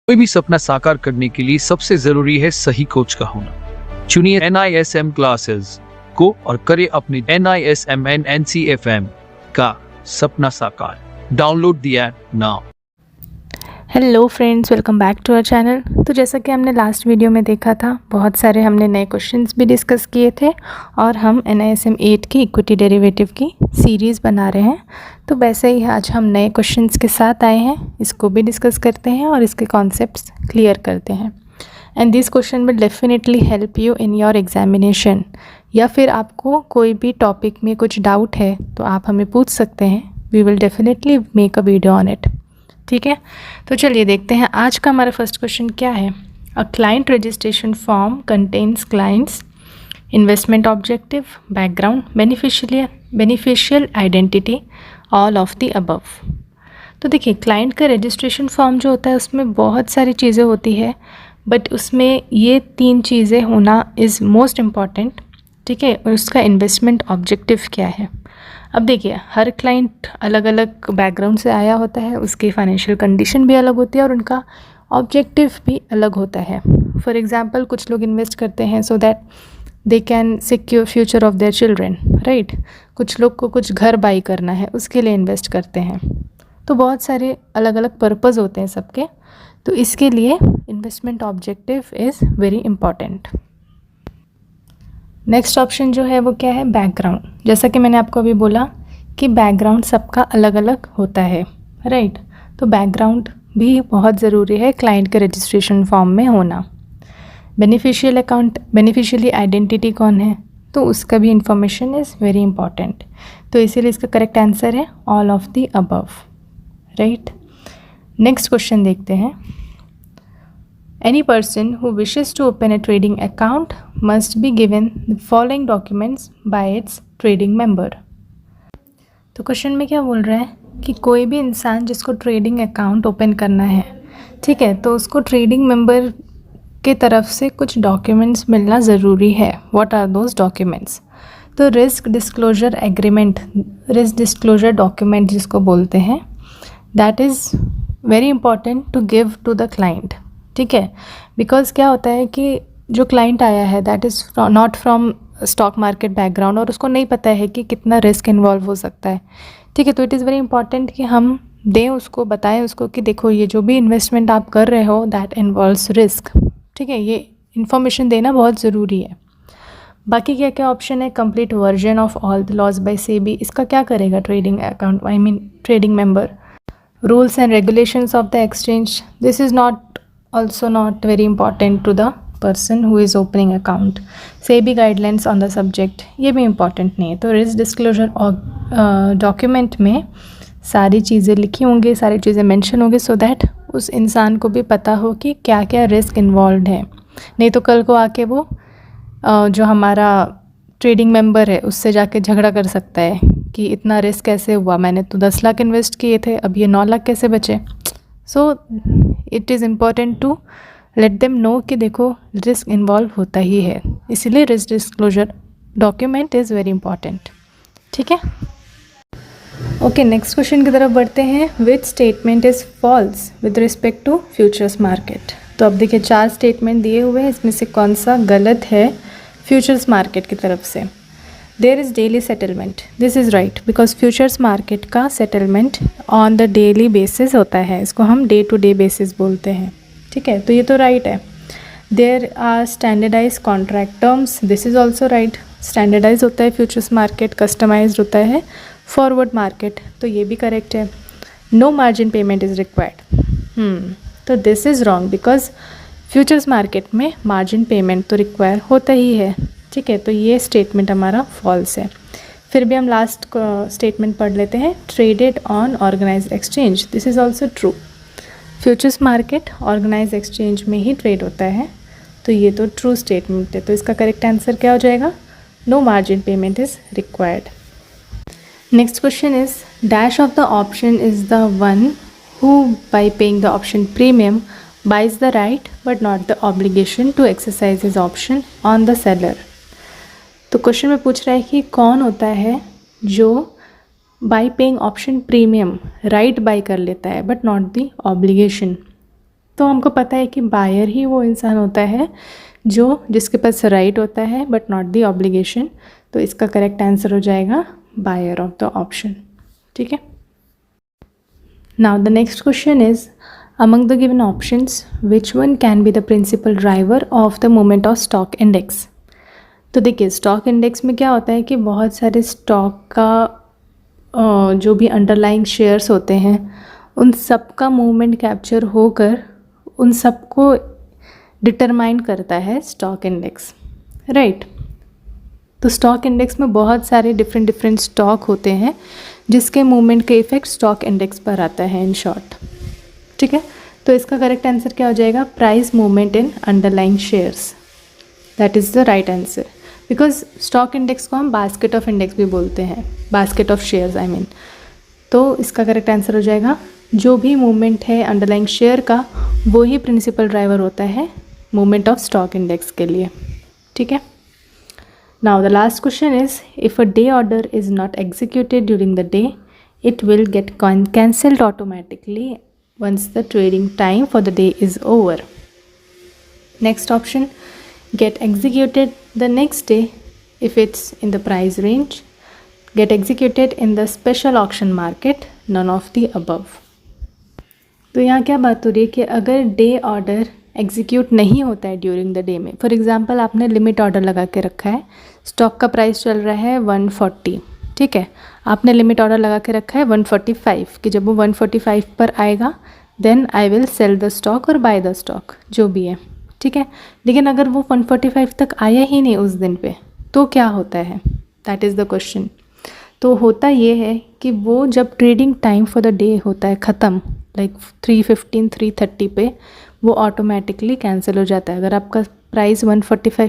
कोई भी सपना साकार करने के लिए सबसे जरूरी है सही कोच का होना। चुनिए NISM क्लासेस को और करें अपने NISM NCFM का सपना साकार। Download the app now. Hello friends, welcome back to our channel. तो जैसा कि हमने लास्ट वीडियो में देखा था, बहुत सारे हमने नए क्वेश्चंस भी डिस्कस किए थे और हम NISM 8 की इक्विटी डेरिवेटिव की सीरीज़ बना रहे हैं। तो वैसे ही आज हम नए क्वेश्चंस के साथ आए हैं, इसको भी डिस्कस करते हैं और इसके कॉन्सेप्ट्स क्लियर करते हैं। And this question will definitely help you in your examination, या फिर आपको कोई भी टॉपिक में कुछ डाउट है तो आप हमें पूछ सकते हैं। We will definitely make a video on it. ठीक है, तो चलिए देखते हैं आज का हमारा फर्स्ट क्वेश्चन क्या है। A client registration form contains clients investment objective, background, beneficial identity, all of the above. तो देखिए, क्लाइंट का रजिस्ट्रेशन फॉर्म जो होता है उसमें बहुत सारी चीज़ें होती है, बट उसमें ये 3 चीज़ें होना इज़ मोस्ट इम्पॉर्टेंट। ठीक है, और उसका इन्वेस्टमेंट ऑब्जेक्टिव क्या है। अब देखिए, हर क्लाइंट अलग अलग बैकग्राउंड से आया होता है, उसकी फाइनेंशियल कंडीशन भी अलग होती है और उनका ऑब्जेक्टिव भी अलग होता है। फॉर एग्जांपल, कुछ लोग इन्वेस्ट करते हैं so that they can secure future of their children, right. कुछ लोग को कुछ घर बाई करना है, उसके लिए इन्वेस्ट करते हैं। तो बहुत सारे अलग अलग पर्पज़ होते हैं सबके, तो इसके लिए investment objective is very important. Next option जो है वो क्या है, बैकग्राउंड। जैसा कि मैंने आपको अभी बोला कि बैकग्राउंड सबका अलग अलग होता है, राइट। तो बैकग्राउंड भी बहुत ज़रूरी है क्लाइंट के रजिस्ट्रेशन फॉर्म में होना। बेनिफिशियली आइडेंटिटी कौन है, तो उसका भी इंफॉर्मेशन इज़ वेरी इंपॉर्टेंट। तो इसीलिए इसका करेक्ट आंसर है all of the above, right. Next question देखते हैं। Any person who wishes to open a trading account must be given the following documents by its trading member. तो question में क्या बोल रहा है कि कोई भी इंसान जिसको ट्रेडिंग अकाउंट ओपन करना है, ठीक है, तो उसको ट्रेडिंग मेंबर के तरफ से कुछ डॉक्यूमेंट्स मिलना ज़रूरी है। What are those documents? तो risk disclosure agreement, risk disclosure document जिसको बोलते हैं, that is very important to give to the client. ठीक है, बिकॉज क्या होता है कि जो क्लाइंट आया है that is not from stock market background और उसको नहीं पता है कि कितना रिस्क इन्वॉल्व हो सकता है। ठीक है, तो इट इज़ वेरी इंपॉर्टेंट कि हम दें उसको, बताएं उसको कि देखो ये जो भी इन्वेस्टमेंट आप कर रहे हो दैट इन्वॉल्व्स रिस्क। ठीक है, ये इन्फॉर्मेशन देना बहुत ज़रूरी है। बाकी क्या क्या ऑप्शन है, complete version of all the laws by SEBI. इसका क्या करेगा trading account, I mean trading member. Rules and regulations of the exchange, this is also not very important to the person who is opening account. SEBI guidelines on the subject, ये भी important नहीं है। तो risk disclosure document में सारी चीज़ें लिखी होंगी, सारी चीज़ें मेंशन होंगी, सो दैट उस इंसान को भी पता हो कि क्या क्या रिस्क इन्वॉल्व है। नहीं तो कल को आके वो जो हमारा ट्रेडिंग मेंबर है उससे जाके झगड़ा कर सकता है कि इतना रिस्क कैसे हुआ, मैंने तो 10 लाख इन्वेस्ट किए थे, अब ये 9 लाख कैसे बचे। So it is important to let them know कि देखो रिस्क इन्वॉल्व होता ही है, इसलिए risk disclosure document is very important. ठीक है, ओके, नेक्स्ट क्वेश्चन की तरफ बढ़ते हैं। Which statement is false with respect to futures market. तो अब देखिए 4 स्टेटमेंट दिए हुए हैं, इसमें से कौन सा गलत है फ्यूचर्स मार्केट की तरफ से। There is daily settlement, this is right, because futures market का settlement on the daily basis होता है, इसको हम डे टू डे बेसिस बोलते हैं। ठीक है, तो ये तो राइट है। There are standardise contract terms, this is also right. Standardise होता है फ्यूचर्स मार्केट, कस्टमाइज्ड होता है फॉरवर्ड मार्केट, तो ये भी करेक्ट है। No margin payment is required, तो this is wrong, because futures market में मार्जिन पेमेंट तो रिक्वायर होता ही है। ठीक है, तो ये स्टेटमेंट हमारा फॉल्स है। फिर भी हम लास्ट स्टेटमेंट पढ़ लेते हैं। Traded on organised exchange, this is also true. Futures market organised exchange में ही ट्रेड होता है, तो ये तो ट्रू स्टेटमेंट है। तो इसका करेक्ट आंसर क्या हो जाएगा, no margin payment is required. Next question is dash of the option is the one who by paying the option premium buys the right but not the obligation to exercise his option on the seller। तो question में पूछ रहा है कि कौन होता है जो by paying option premium right by कर लेता है बट नॉट दी ऑब्लिगेशन। तो हमको पता है कि बायर ही वो इंसान होता है जिसके पास राइट होता है बट नॉट दी ऑब्लिगेशन। तो इसका करेक्ट आंसर हो जाएगा बायर ऑफ द ऑप्शन। ठीक है। Now the next question is among the given options which one can be the principal driver of the movement of stock index. तो देखिए stock index में क्या होता है कि बहुत सारे स्टॉक का जो भी अंडरलाइंग शेयर्स होते हैं उन सब का मूवमेंट कैप्चर होकर उन सबको डिटरमाइन करता है स्टॉक इंडेक्स, राइट। तो स्टॉक इंडेक्स में बहुत सारे डिफरेंट स्टॉक होते हैं जिसके मूवमेंट के इफेक्ट स्टॉक इंडेक्स पर आता है इन शॉर्ट। ठीक है। तो इसका करेक्ट आंसर क्या हो जाएगा, price movement in underlying shares. That is the right answer, because stock index को हम बास्केट ऑफ इंडेक्स भी बोलते हैं, basket of shares I mean. तो इसका करेक्ट आंसर हो जाएगा जो भी मूवमेंट है अंडरलाइंग शेयर का वो ही प्रिंसिपल ड्राइवर होता है मूवमेंट ऑफ स्टॉक इंडेक्स के लिए। ठीक है। Now the last question is if a day order is not executed during the day it will get cancelled automatically once the trading time for the day is over. Next option, get executed the next day if it's in the price range, get executed in the special auction market, none of the above. तो यहाँ क्या बात हो रही है कि अगर day order execute नहीं होता है ड्यूरिंग द डे में, फॉर एग्जांपल आपने लिमिट ऑर्डर लगा के रखा है, स्टॉक का प्राइस चल रहा है 140, ठीक है, आपने लिमिट ऑर्डर लगा के रखा है 145 कि जब वो 145 पर आएगा then I will sell the stock और बाय द स्टॉक जो भी है। ठीक है। लेकिन अगर वो 145 तक आया ही नहीं उस दिन पे तो क्या होता है, दैट इज़ द क्वेश्चन। तो होता ये है कि वो जब trading time for the day होता है ख़त्म लाइक 3:15 3:30 पे वो ऑटोमेटिकली कैंसिल हो जाता है। अगर आपका प्राइस 145